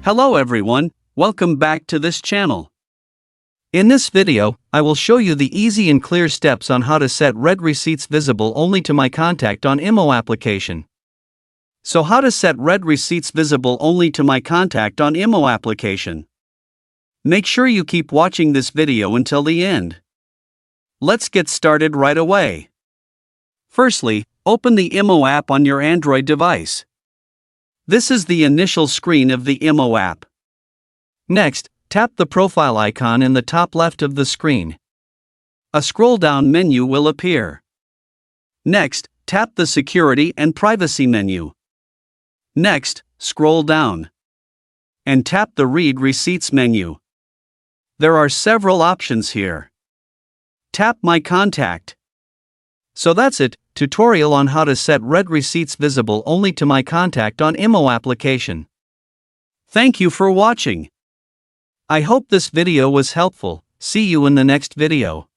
Hello everyone, welcome back to this channel. In this video, I will show you the easy and clear steps on how to set Red Receipts visible only to My Contact on IMO application. So how to set Red Receipts visible only to My Contact on IMO application. Make sure you keep watching this video until the end. Let's get started right away. Firstly, open the IMO app on your Android device. This is the initial screen of the IMO app. Next, tap the profile icon in the top left of the screen. A scroll-down menu will appear. Next, tap the Security and Privacy menu. Next, scroll down. And tap the Read Receipts menu. There are several options here. Tap My Contact. So that's it, tutorial on how to set Red Receipts visible only to My Contact on IMO application. Thank you for watching. I hope this video was helpful. See you in the next video.